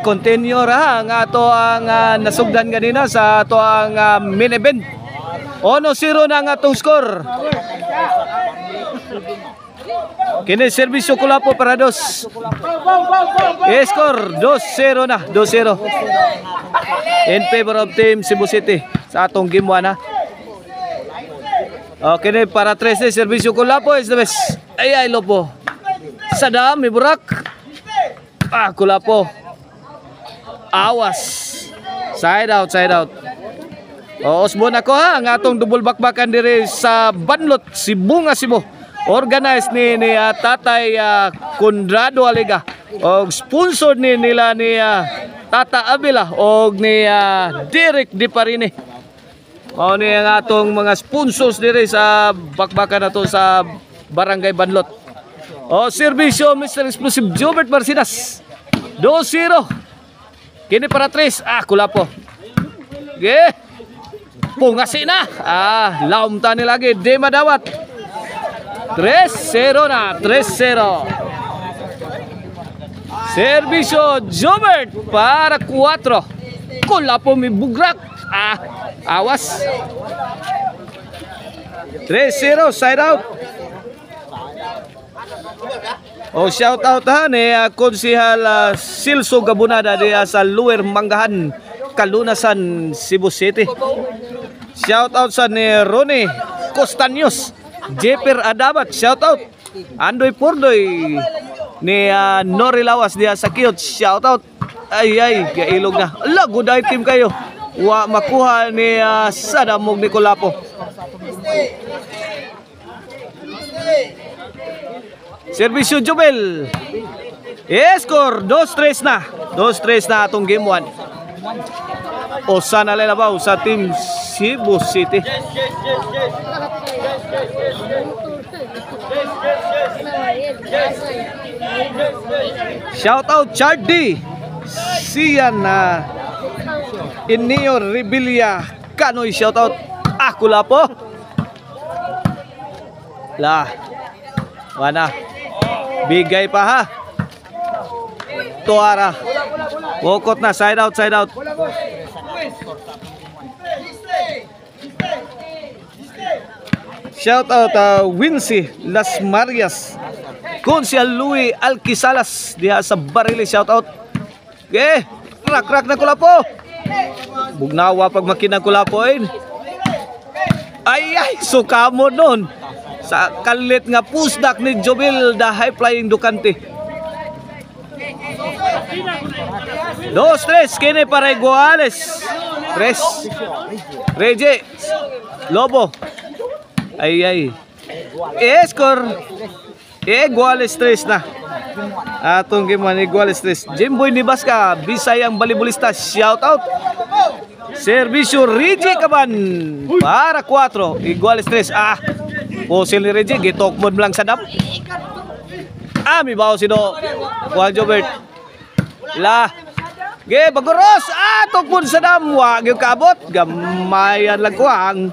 continue ra nga ato ang nasugdan ganina sa ato ang main event. 1-0 na ang atong score. Kini serbisyo Kulapo para dos. Score 2-0 na, 2-0. In favor of team Cebu City sa atong game 1 ha. Okay, para 13 serbisyo Kulapo is the best. Ay lopo. Sadam, may burak. Kulapo. Awas. Side out, side out. Osbon ako ha, ang atong double bakbakan diri sa Banlot, Cebu. Organized ni Tatay Conrado Aliga. Og sponsor nila ni Tata Avila og ni Derek Di Parini. Mao ni ang atong mga sponsors diri sa bakbakan nato sa Barangay Banlot. Serbisyo Mr. Explosive Jobert Marcinas. 2-0. Kini para 3. Kulapo. Pungasi na. Laom tani lagi. Di madawat. 3-0 na. 3-0. Serbisyo Jobert para 4. Kulapo may bugrak. Awas. 3-0. Side out. Shout out ha ni Konsehal Silso Gabunada diya sa Lower Manggahan, Kalunasan, Cebu City. Shout out sa ni Ronnie Costaños, Jeper Adabat. Shout out Andoy Pordoy ni Nori Lawas diya sa Kiyot. Shout out. Ay gailog na. Good item kayo. Wa makuha ni Sadamog ni Kulapo. Serbisyo Jubel. Score 2-3 na. 2-3 na atong game 1. Sana lalabaw sa team Cebu City. Shout out Chardy. Siyan na Inio Rebilla Kanoy. Shout out Kulapo. Wana. Bigay pa ha. Tuara. Wokot na. Side out, side out. Shout out Wincy Las Marias. Konsehal Louie Alquisalas diha sa Barili. Shout out. Rak na Kulapo. Bugnawa pag makinang Kulapo Ay suka mo nun. Sa kalit nga pusdak ni Jobil the high flying Ducante. 2-3 kini para Iguales. 3 Reje Lobo. Ay score Iguales 3 na. Atong game man Iguales 3. Jimboy ni Basca Bisayang Balibulista. Shout out. Serbisyo Reje Kaban para 4 Iguales 3. Posil ni Reje, gitok mo lang sa dam. May bawo si Do. Juan Jobert. Baguros. Tokpon sa dam. Wag yung kabot. Gamayan lang kuwang.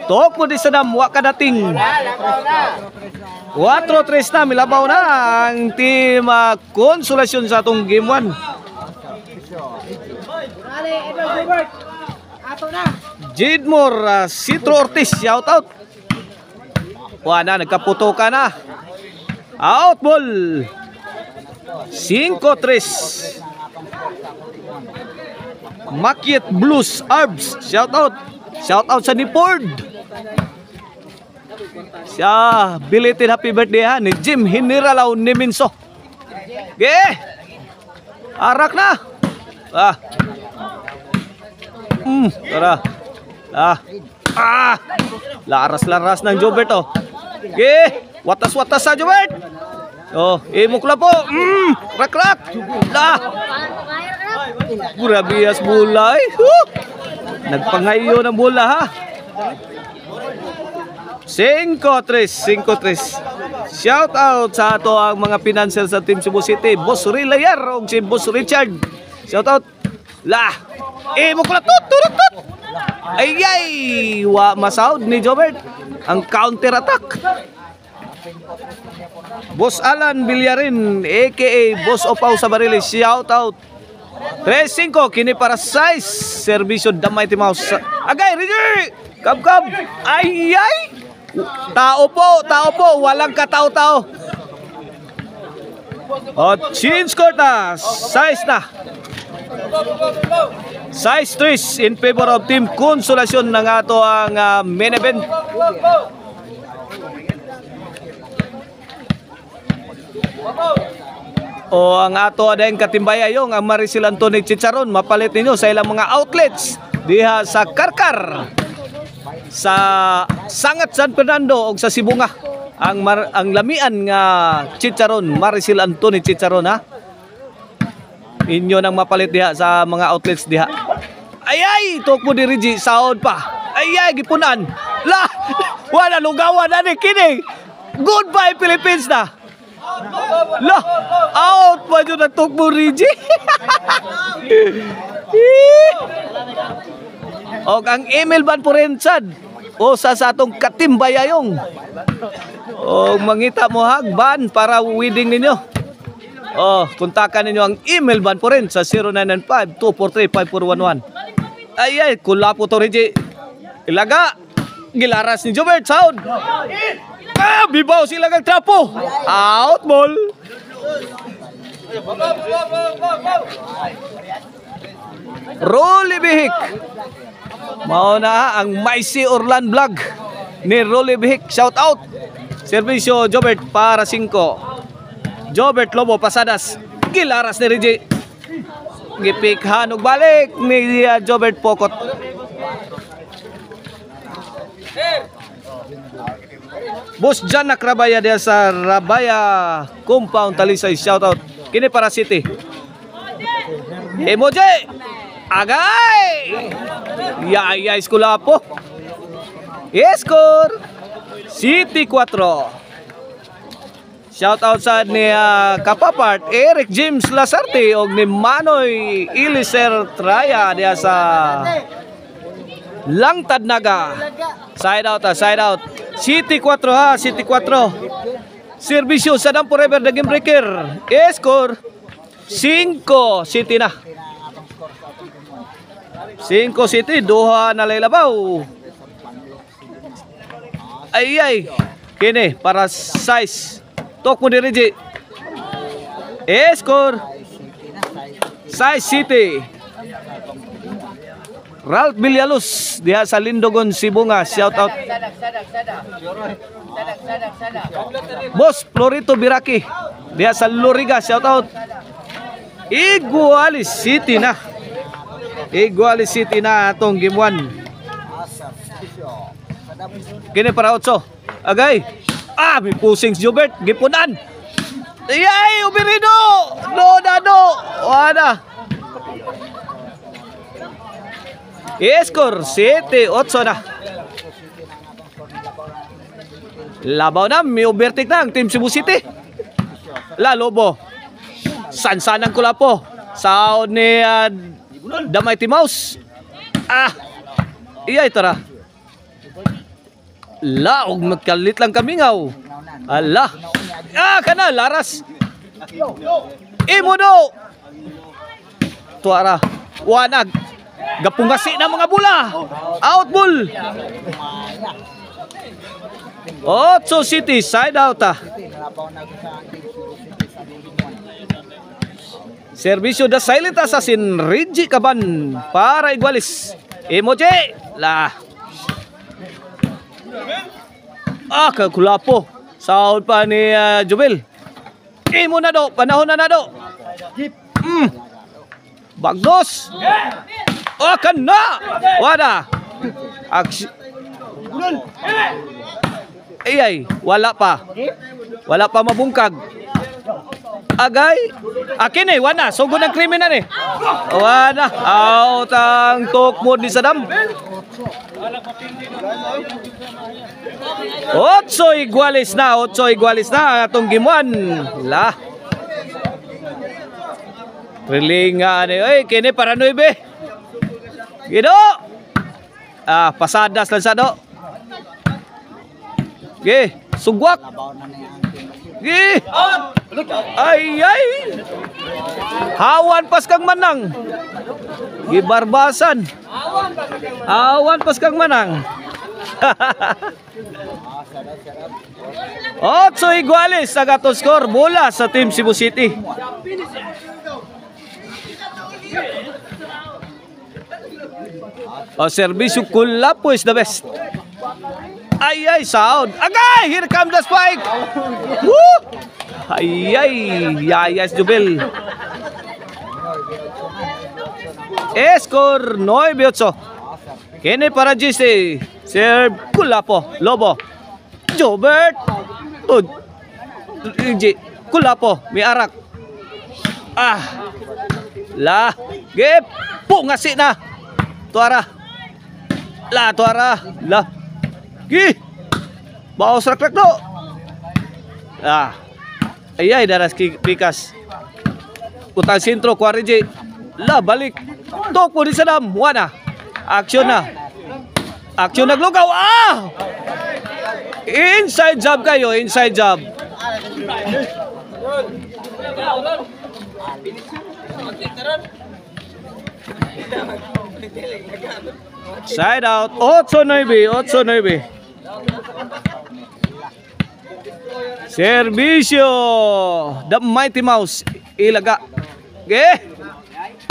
Tokpon di sa dam. Wag kadating. 4-3 na. Milabaw na ang team Konsolasyon sa atong game 1. Jidmore Citro Ortiz. Shout out. Wala, nagkaputo ka na. Out ball. 5-3. Makiet Blues Arbs. Shout out. Shout out sa Nipord. Siya, belated happy birthday ha ni Jim Hiniralaw ni Minso. Arak na. Tara. Laras-laras ng Jobert watas-watas sa Jobert. Imo Kulapo. Rak-rak. Burabias bola Nagpangayo ng bola ha. 5-3. Shout out sa ato ang mga financial sa Team Cebu City. Boss Rilayar o si Boss Richard. Shout out. Imo Kulapo. Turut. Wa masound ni Jobert ang counter attack. Boss Alan Villarin aka Boss Opaw sa Barili. Shout out. 3-5 kini para size. Serbisyo damay ti mouse. Agay, Reggie! Kab. Ay! Tao po. Walang katao-tao. O, change court na. Size na. Size 3 in favor of Team Consolacion ng ato ang main event. O ang ato adayong katimbayayong ang Maricel Antony Chicharon mapalit ninyo sa ilang mga outlets diha sa Karkar, sa Sangat San Fernando o sa Sibunga ang lamian nga Chicharon, Maricel Antony Chicharon ha. Inyo nang mapalit diha sa mga outlets diha. Ay tok mo di Reggie saod pa. Ay gipunan. La wala lugawan ani kini. Goodbye Philippines na. La, out pa dyan na tukbo, Reggie. O, ang email ban po rin, sad. O, sa atong katimbayayong. O, mangita mo hagban para wedding ninyo. O, kontakan ninyo ang email ban po rin sa 0995-243-5411. Ay, kula po to, Reggie. Ilaga, gilaras ni Jobert, sound. Bibaw sila kang trapo. Out ball. Rolly Bihik. Mauna ang Maisi Orlan Vlog ni Rolly Bihik. Shout out. Servisyo Jobert para 5. Jobert Lobo pasadas. Gilaras ni Reggie. Gipikhan og balik ni Jobert Pokot. Boss Jan Nakrabaya dia sa Rabaya Compound Talisay, shout out. Kini para City. Emoji. Agay. Ya iskula po. Score. City 4. Shout out sa ni Kapapart Eric James Lasarte og ni Manoy Iliser Traya dia sa Langtad Naga. Side out. City 4 ha, City 4. Servisyo sa Dam Forever the Game Breaker. Score 5 City na. 5 City, duha na laylabaw. Ay. Kini para size. Tok mo ni Reggie. Score size City. Ralph Villaluz diha sa Lindogon, Sibunga, shout out. Boss Florito Biraki diha sa Loriga, shout out. Igualis City na atong game 1. Kini para 8. Agay. May pusing si Jobert, gipunan. Ay, Ubirido. No. Wala. Score 7-8 na. Labaw na, may overtake na ang Team Cebu City. Lobo. Sansanang kulapo. Saod ni Damay Timaus. Iyay tara. Og magkalit lang kami ngaw. Ala. Kana laras. Imuno. Tuara. Wanag. Gapungasi na mga bula. Out ball. 8 City side out. Servisyo da Silent Assassin Reggie Caban para Igualis. Emoji. Kakulapo. Sahod pa ni Jubel. Imo na do. Panahon na do. Bagnos. Kana. Wala. Ay, wala pa mabungkag. Agay. Akin wana. Sugod ng krimen na ni. Wana. Out ang tukmod ni Saddam. 8 Igualis na atong game 1. Riling nga kini para 9. Gido. Pasadas lang sa do. Sugwak. Gi. Ay ay. Hawan pas kang manang. Gibarbasan. Hawan pas kang manang. 8 iguales ang atong score mula sa Team Cebu City. Serbisyo Kulapo is the best. Ay ay, sound. Agay, here comes the spike. Woo! Ay ay, Yayas Jubel. Score 9-8. Kini para GC. Serve Kulapo, Lobo. Jobert. Kulapo, may arak. La, gip. Pungasi na. Tuara. Tuara. La. Gi. Baos rak do. Ayay daras pikas. Utang sentro Quariji. La balik. Tok po di Sadam. Wana. Action na. Action naglugaw. Inside job kayo, inside job. Side out. 8-9. Servisyo. The Mighty Mouse. Ilaga.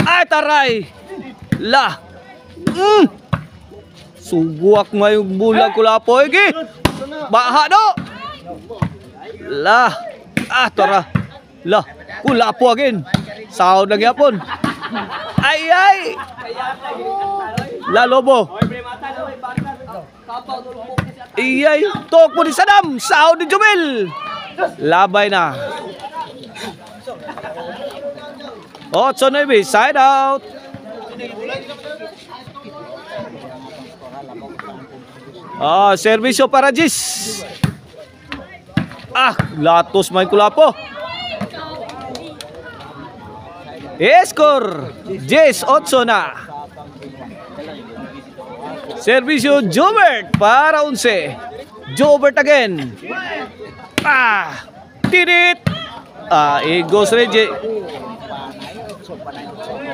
Ay, taray. La. Suguak ngayong bulag Kulapo. Baha do. La. Tara. La. Kulapo again. Sahod na gyapon. Ay. La Lobo. Iyay. Tok mo ni Sadam. Sahod ni Jumel. Labay na. 8-9. Side out. Servisyo para Jis. Latos may Kulapo. Score 10-8 na. Servisyo Jobert para 11. Jobert again. Tinit. Igos Reggie.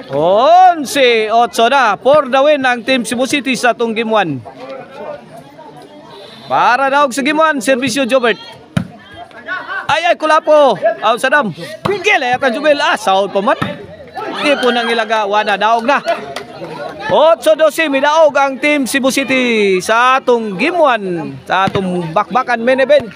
11-8 na. For the win ang Team Cebu City sa itong game 1. Para daw sa game 1, Servisyo Jobert. Ay, Kulapo. Sadam. Gilay at ang Jubel. Sahod pa man. Di po nang ilaga. Wana, daog na. 8-12, midaog ang Team Cebu City sa atong game 1. Sa atong bakbakan main event.